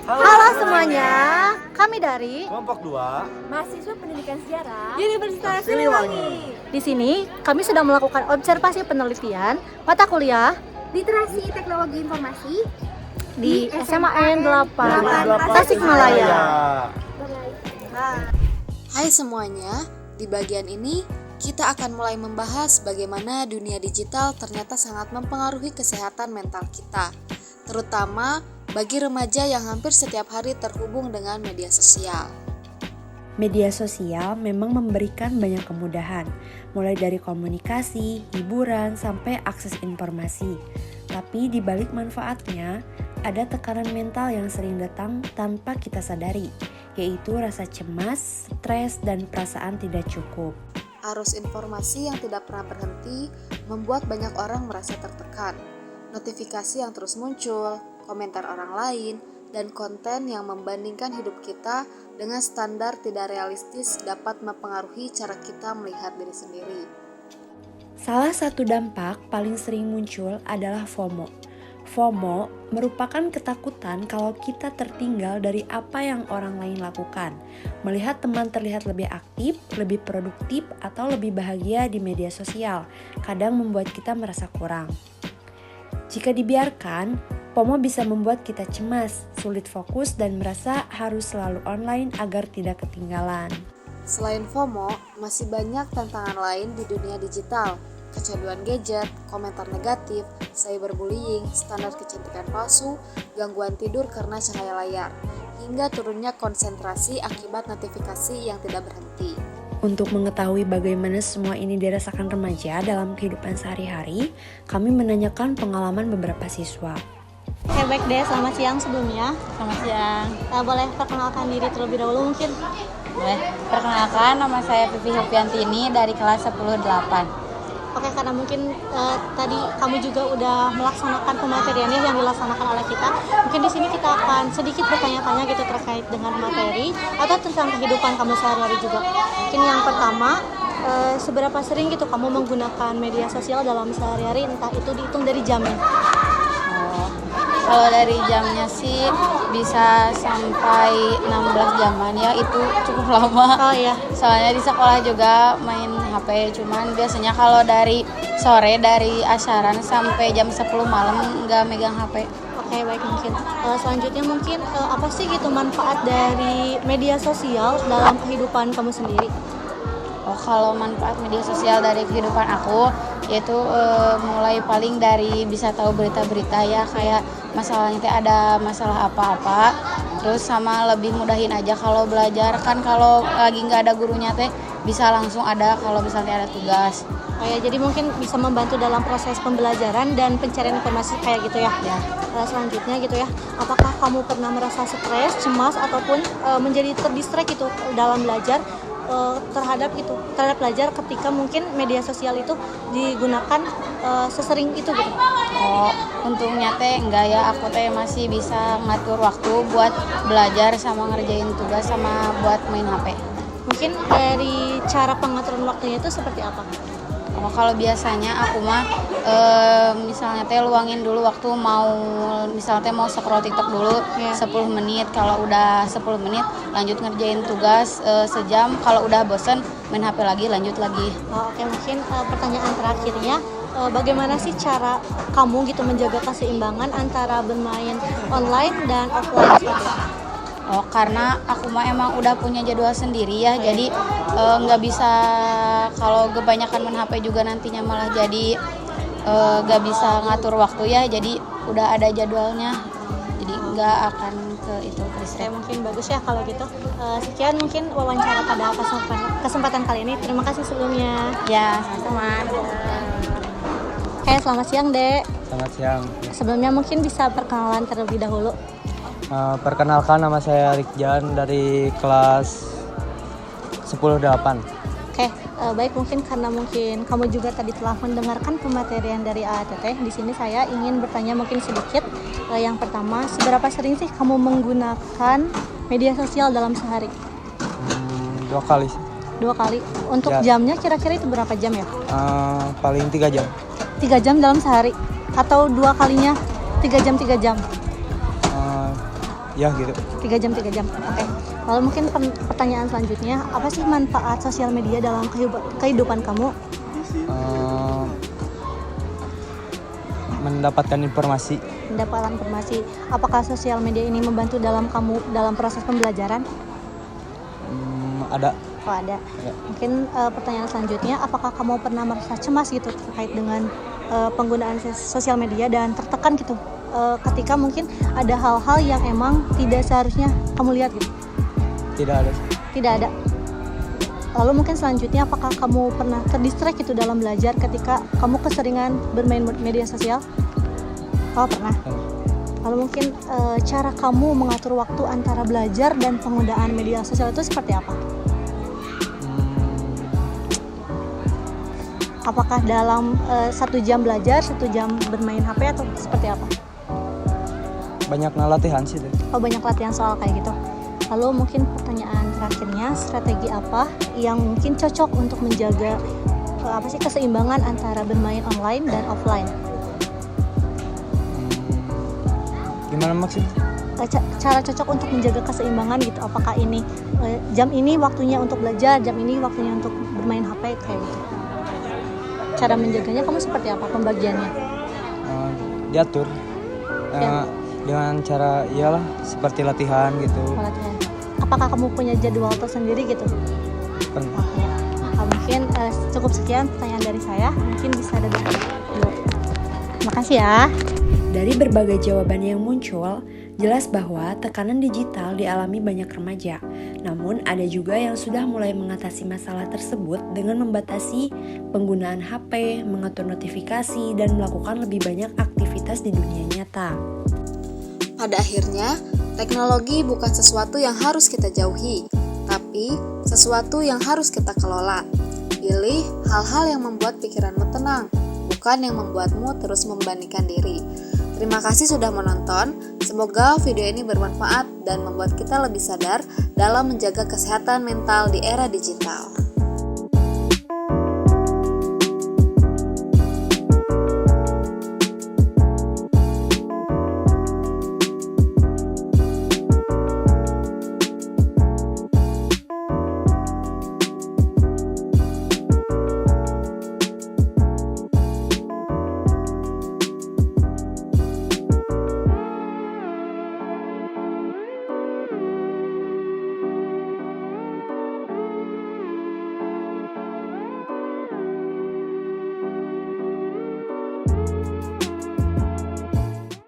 Halo semuanya, kami dari Kelompok 2 Mahasiswa Pendidikan Sejarah Universitas Siliwangi. Di sini kami sedang melakukan observasi penelitian mata kuliah Literasi Teknologi Informasi di SMAN 8 8 Tasikmalaya. Hai semuanya, di bagian ini kita akan mulai membahas bagaimana dunia digital ternyata sangat mempengaruhi kesehatan mental kita, terutama bagi remaja yang hampir setiap hari terhubung dengan media sosial. Media sosial memang memberikan banyak kemudahan, mulai dari komunikasi, hiburan, sampai akses informasi. Tapi di balik manfaatnya, ada tekanan mental yang sering datang tanpa kita sadari, yaitu rasa cemas, stres, dan perasaan tidak cukup. Arus informasi yang tidak pernah berhenti membuat banyak orang merasa tertekan. Notifikasi yang terus muncul, komentar orang lain, dan konten yang membandingkan hidup kita dengan standar tidak realistis dapat mempengaruhi cara kita melihat diri sendiri. Salah satu dampak paling sering muncul adalah FOMO. FOMO merupakan ketakutan kalau kita tertinggal dari apa yang orang lain lakukan. Melihat teman terlihat lebih aktif, lebih produktif, atau lebih bahagia di media sosial, kadang membuat kita merasa kurang. Jika dibiarkan, FOMO bisa membuat kita cemas, sulit fokus, dan merasa harus selalu online agar tidak ketinggalan. Selain FOMO, masih banyak tantangan lain di dunia digital. Kecanduan gadget, komentar negatif, cyberbullying, standar kecantikan palsu, gangguan tidur karena cahaya layar, hingga turunnya konsentrasi akibat notifikasi yang tidak berhenti. Untuk mengetahui bagaimana semua ini dirasakan remaja dalam kehidupan sehari-hari, kami menanyakan pengalaman beberapa siswa. Oke, baik deh, selamat siang sebelumnya. Selamat siang. Boleh perkenalkan diri terlebih dahulu mungkin? Boleh. Perkenalkan, nama saya Vivi Helpiantini dari kelas 10-8. Oke, karena mungkin tadi kamu juga udah melaksanakan pematerian yang dilaksanakan oleh kita. Mungkin di sini kita akan sedikit bertanya-tanya gitu terkait dengan materi atau tentang kehidupan kamu sehari-hari juga. Mungkin yang pertama, seberapa sering gitu kamu menggunakan media sosial dalam sehari-hari, entah itu dihitung dari jamnya? Kalau dari jamnya sih bisa sampai 16 jaman ya, itu cukup lama. Oh iya. Soalnya di sekolah juga main HP, cuman biasanya kalau dari sore dari asaran sampai jam 10 malam nggak megang HP. Oke, baik, mungkin selanjutnya mungkin apa sih gitu manfaat dari media sosial dalam kehidupan kamu sendiri? Oh, kalau manfaat media sosial dari kehidupan aku yaitu mulai paling dari bisa tahu berita-berita ya, kayak masalahnya teh ada masalah apa-apa, terus sama lebih mudahin aja kalau belajar kan, kalau lagi nggak ada gurunya teh bisa langsung ada kalau misalnya ada tugas. Oh ya, jadi mungkin bisa membantu dalam proses pembelajaran dan pencarian informasi kayak gitu ya. Ya. Selanjutnya gitu ya, apakah kamu pernah merasa stres, cemas ataupun menjadi terdistract gitu dalam belajar terhadap belajar ketika mungkin media sosial itu digunakan sesering itu gitu? Oh, untungnya teh enggak ya, aku teh masih bisa ngatur waktu buat belajar sama ngerjain tugas sama buat main HP. Mungkin dari cara pengaturan waktunya itu seperti apa? Oh, kalau biasanya aku mah misalnya teh luangin dulu waktu, misalnya teh mau scroll TikTok dulu 10 menit, kalau udah 10 menit lanjut ngerjain tugas sejam, kalau udah bosen main HP lagi lanjut lagi. Oke, mungkin pertanyaan terakhirnya, bagaimana sih cara kamu gitu menjaga keseimbangan antara bermain online dan offline seperti itu? Oh, karena aku mah emang udah punya jadwal sendiri ya, jadi nggak bisa kalau kebanyakan main HP juga nantinya malah jadi nggak bisa ngatur waktu ya, jadi udah ada jadwalnya, jadi nggak akan ke itu Oke, distract. mungkin bagus ya kalau gitu. Sekian mungkin wawancara pada kesempatan kali ini. Terima kasih sebelumnya. Ya, sama-sama. Oke, selamat siang Dek. Selamat siang. Sebelumnya mungkin bisa perkenalan terlebih dahulu. Perkenalkan, nama saya Rikjan dari kelas 10-8. Oke, baik, mungkin karena mungkin kamu juga tadi telah mendengarkan pematerian dari AATT. Di sini saya ingin bertanya mungkin sedikit. Yang pertama, seberapa sering sih kamu menggunakan media sosial dalam sehari? 2 kali. 2 kali. Untuk Ya. jamnya kira-kira itu berapa jam ya? Paling 3 jam. 3 jam dalam sehari? Atau 2 kalinya 3 jam? ya gitu. 3 jam. Oke. Lalu mungkin pertanyaan selanjutnya, apa sih manfaat sosial media dalam kehidupan kamu? Mendapatkan informasi. Apakah sosial media ini membantu dalam proses pembelajaran? Ada. Oh, ada. Mungkin pertanyaan selanjutnya, apakah kamu pernah merasa cemas gitu terkait dengan penggunaan sosial media dan tertekan gitu ketika mungkin ada hal-hal yang emang tidak seharusnya kamu lihat gitu? Tidak ada. Lalu mungkin selanjutnya, apakah kamu pernah terdistract gitu dalam belajar ketika kamu keseringan bermain media sosial? Oh, pernah. Lalu mungkin cara kamu mengatur waktu antara belajar dan penggunaan media sosial itu seperti apa? Apakah dalam 1 jam belajar, 1 jam bermain HP atau seperti apa? Banyak latihan sih. Oh, banyak latihan soal kayak gitu. Lalu mungkin pertanyaan terakhirnya, strategi apa yang mungkin cocok untuk menjaga keseimbangan antara bermain online dan offline? Gimana maksudnya? Cara cocok untuk menjaga keseimbangan gitu. Apakah ini jam ini waktunya untuk belajar, jam ini waktunya untuk bermain HP kayak gitu? Cara menjaganya kamu seperti apa pembagiannya? Diatur. Dengan cara seperti latihan gitu. Latihan. Apakah kamu punya jadwal tersendiri gitu? Pernah. Mungkin cukup sekian pertanyaan dari saya. Mungkin bisa ada dulu. Terima kasih ya. Dari berbagai jawaban yang muncul, jelas bahwa tekanan digital dialami banyak remaja. Namun ada juga yang sudah mulai mengatasi masalah tersebut dengan membatasi penggunaan HP, mengatur notifikasi, dan melakukan lebih banyak aktivitas di dunia nyata. Pada akhirnya, teknologi bukan sesuatu yang harus kita jauhi, tapi sesuatu yang harus kita kelola. Pilih hal-hal yang membuat pikiranmu tenang, bukan yang membuatmu terus membandingkan diri. Terima kasih sudah menonton. Semoga video ini bermanfaat dan membuat kita lebih sadar dalam menjaga kesehatan mental di era digital.